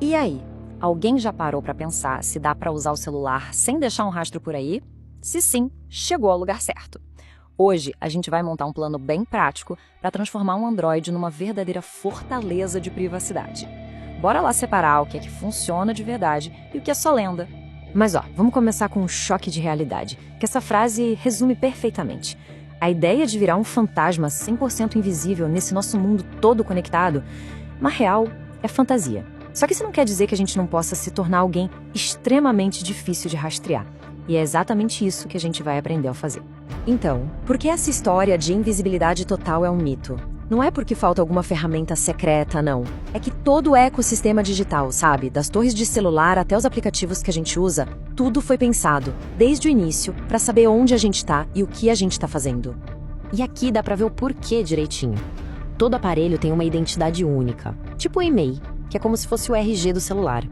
E aí, alguém já parou para pensar se dá para usar o celular sem deixar um rastro por aí? Se sim, chegou ao lugar certo. Hoje, a gente vai montar um plano bem prático para transformar um Android numa verdadeira fortaleza de privacidade. Bora lá separar o que é que funciona de verdade e o que é só lenda. Mas vamos começar com um choque de realidade, que essa frase resume perfeitamente. A ideia de virar um fantasma 100% invisível nesse nosso mundo todo conectado, na real, é fantasia. Só que isso não quer dizer que a gente não possa se tornar alguém extremamente difícil de rastrear. E é exatamente isso que a gente vai aprender a fazer. Então, por que essa história de invisibilidade total é um mito? Não é porque falta alguma ferramenta secreta, não. É que todo o ecossistema digital, sabe? Das torres de celular até os aplicativos que a gente usa, tudo foi pensado, desde o início, para saber onde a gente está e o que a gente está fazendo. E aqui dá para ver o porquê direitinho. Todo aparelho tem uma identidade única, tipo o e-mail, que é como se fosse o RG do celular.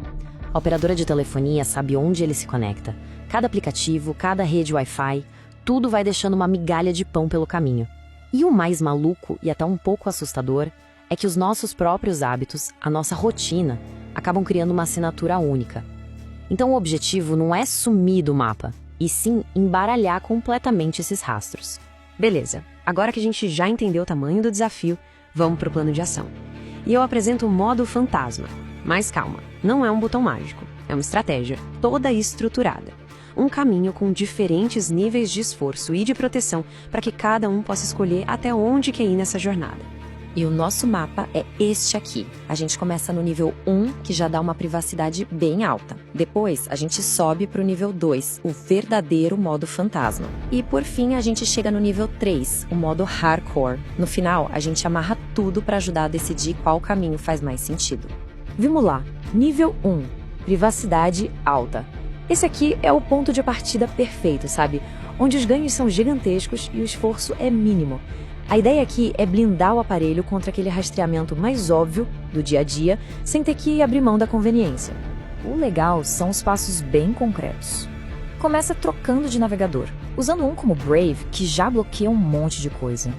A operadora de telefonia sabe onde ele se conecta. Cada aplicativo, cada rede Wi-Fi, tudo vai deixando uma migalha de pão pelo caminho. E o mais maluco e até um pouco assustador é que os nossos próprios hábitos, a nossa rotina, acabam criando uma assinatura única. Então o objetivo não é sumir do mapa, e sim embaralhar completamente esses rastros. Beleza, agora que a gente já entendeu o tamanho do desafio, vamos para o plano de ação. E eu apresento o modo fantasma. Mas calma, não é um botão mágico, é uma estratégia toda estruturada. Um caminho com diferentes níveis de esforço e de proteção para que cada um possa escolher até onde quer ir nessa jornada. E o nosso mapa é este aqui. A gente começa no nível 1, que já dá uma privacidade bem alta. Depois, a gente sobe para o nível 2, o verdadeiro modo fantasma. E por fim, a gente chega no nível 3, o modo hardcore. No final, a gente amarra tudo para ajudar a decidir qual caminho faz mais sentido. Vamos lá. Nível 1, privacidade alta. Esse aqui é o ponto de partida perfeito, sabe? Onde os ganhos são gigantescos e o esforço é mínimo. A ideia aqui é blindar o aparelho contra aquele rastreamento mais óbvio do dia a dia, sem ter que abrir mão da conveniência. O legal são os passos bem concretos. Começa trocando de navegador, usando um como Brave, que já bloqueia um monte de coisa.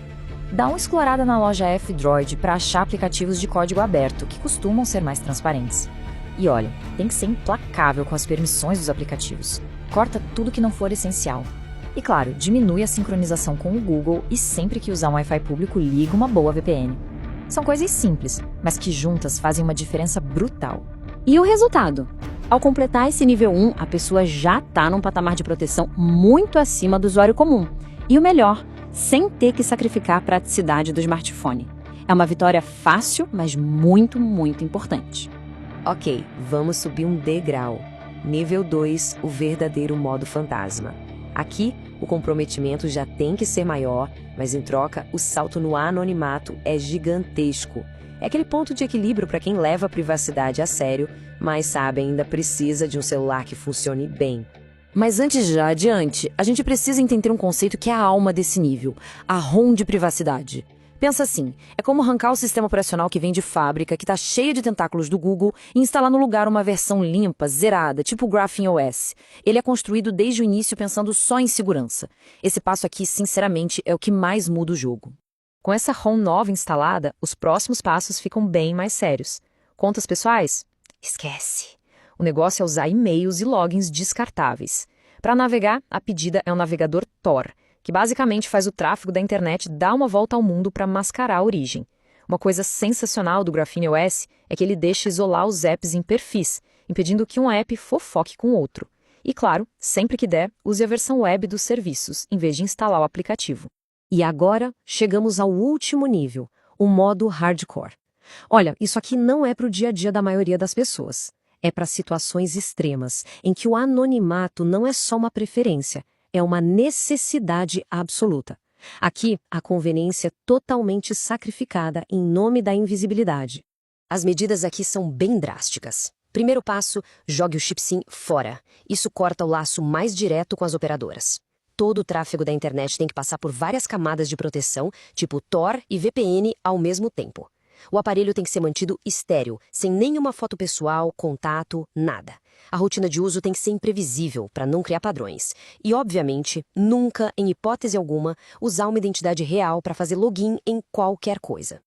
Dá uma explorada na loja F-Droid para achar aplicativos de código aberto, que costumam ser mais transparentes. E olha, tem que ser implacável com as permissões dos aplicativos. Corta tudo que não for essencial. E claro, diminui a sincronização com o Google e sempre que usar um Wi-Fi público, liga uma boa VPN. São coisas simples, mas que juntas fazem uma diferença brutal. E o resultado? Ao completar esse nível 1, a pessoa já está num patamar de proteção muito acima do usuário comum. E o melhor, sem ter que sacrificar a praticidade do smartphone. É uma vitória fácil, mas muito, muito importante. Ok, vamos subir um degrau. Nível 2, o verdadeiro modo fantasma. Aqui, o comprometimento já tem que ser maior, mas em troca, o salto no anonimato é gigantesco. É aquele ponto de equilíbrio para quem leva a privacidade a sério, mas sabe ainda precisa de um celular que funcione bem. Mas antes de ir adiante, a gente precisa entender um conceito que é a alma desse nível, a ROM de privacidade. Pensa assim, é como arrancar o sistema operacional que vem de fábrica, que está cheio de tentáculos do Google, e instalar no lugar uma versão limpa, zerada, tipo o Graphene OS. Ele é construído desde o início pensando só em segurança. Esse passo aqui, sinceramente, é o que mais muda o jogo. Com essa ROM nova instalada, os próximos passos ficam bem mais sérios. Contas pessoais? Esquece. O negócio é usar e-mails e logins descartáveis. Para navegar, a pedida é o navegador Tor, que basicamente faz o tráfego da internet dar uma volta ao mundo para mascarar a origem. Uma coisa sensacional do Graphene OS é que ele deixa isolar os apps em perfis, impedindo que um app fofoque com outro. E claro, sempre que der, use a versão web dos serviços, em vez de instalar o aplicativo. E agora, chegamos ao último nível, o modo hardcore. Olha, isso aqui não é para o dia a dia da maioria das pessoas. É para situações extremas, em que o anonimato não é só uma preferência, é uma necessidade absoluta. Aqui, a conveniência é totalmente sacrificada em nome da invisibilidade. As medidas aqui são bem drásticas. Primeiro passo, jogue o chip SIM fora. Isso corta o laço mais direto com as operadoras. Todo o tráfego da internet tem que passar por várias camadas de proteção, tipo Tor e VPN ao mesmo tempo. O aparelho tem que ser mantido estéril, sem nenhuma foto pessoal, contato, nada. A rotina de uso tem que ser imprevisível, para não criar padrões. E, obviamente, nunca, em hipótese alguma, usar uma identidade real para fazer login em qualquer coisa.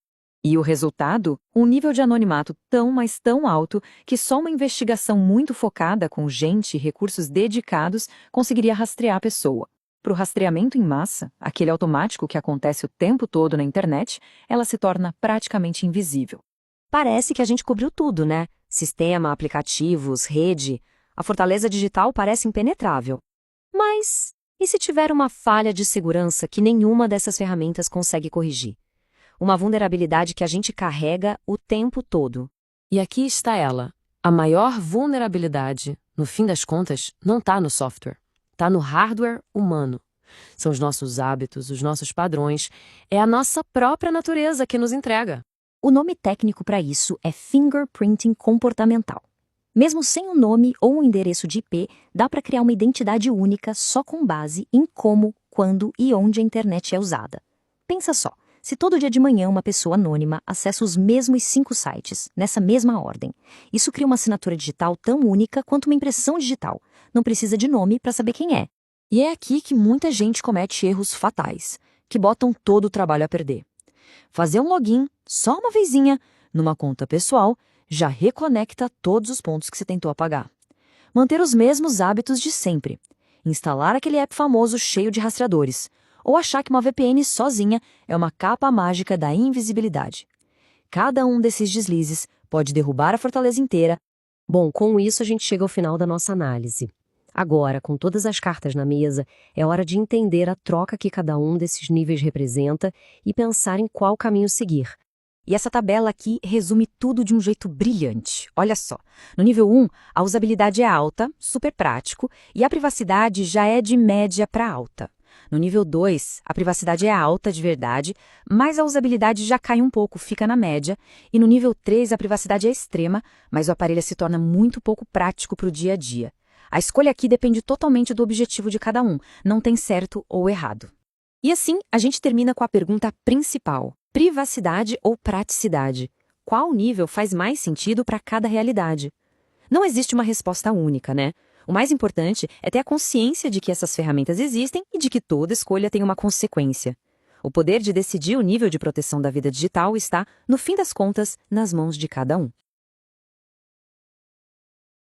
E o resultado? Um nível de anonimato tão, mas tão alto que só uma investigação muito focada com gente e recursos dedicados conseguiria rastrear a pessoa. Para o rastreamento em massa, aquele automático que acontece o tempo todo na internet, ela se torna praticamente invisível. Parece que a gente cobriu tudo, né? Sistema, aplicativos, rede. A fortaleza digital parece impenetrável. Mas e se tiver uma falha de segurança que nenhuma dessas ferramentas consegue corrigir? Uma vulnerabilidade que a gente carrega o tempo todo. E aqui está ela. A maior vulnerabilidade, no fim das contas, não está no software. Está no hardware humano. São os nossos hábitos, os nossos padrões. É a nossa própria natureza que nos entrega. O nome técnico para isso é fingerprinting comportamental. Mesmo sem um nome ou um endereço de IP, dá para criar uma identidade única só com base em como, quando e onde a internet é usada. Pensa só, se todo dia de manhã uma pessoa anônima acessa os mesmos 5 sites, nessa mesma ordem, isso cria uma assinatura digital tão única quanto uma impressão digital. Não precisa de nome para saber quem é. E é aqui que muita gente comete erros fatais, que botam todo o trabalho a perder. Fazer um login, só uma vezinha, numa conta pessoal, já reconecta todos os pontos que você tentou apagar. Manter os mesmos hábitos de sempre. Instalar aquele app famoso cheio de rastreadores. Ou achar que uma VPN sozinha é uma capa mágica da invisibilidade. Cada um desses deslizes pode derrubar a fortaleza inteira. Bom, com isso a gente chega ao final da nossa análise. Agora, com todas as cartas na mesa, é hora de entender a troca que cada um desses níveis representa e pensar em qual caminho seguir. E essa tabela aqui resume tudo de um jeito brilhante. Olha só, no nível 1, a usabilidade é alta, super prático, e a privacidade já é de média para alta. No nível 2, a privacidade é alta de verdade, mas a usabilidade já cai um pouco, fica na média. E no nível 3, a privacidade é extrema, mas o aparelho se torna muito pouco prático para o dia a dia. A escolha aqui depende totalmente do objetivo de cada um, não tem certo ou errado. E assim, a gente termina com a pergunta principal: privacidade ou praticidade? Qual nível faz mais sentido para cada realidade? Não existe uma resposta única, né? O mais importante é ter a consciência de que essas ferramentas existem e de que toda escolha tem uma consequência. O poder de decidir o nível de proteção da vida digital está, no fim das contas, nas mãos de cada um.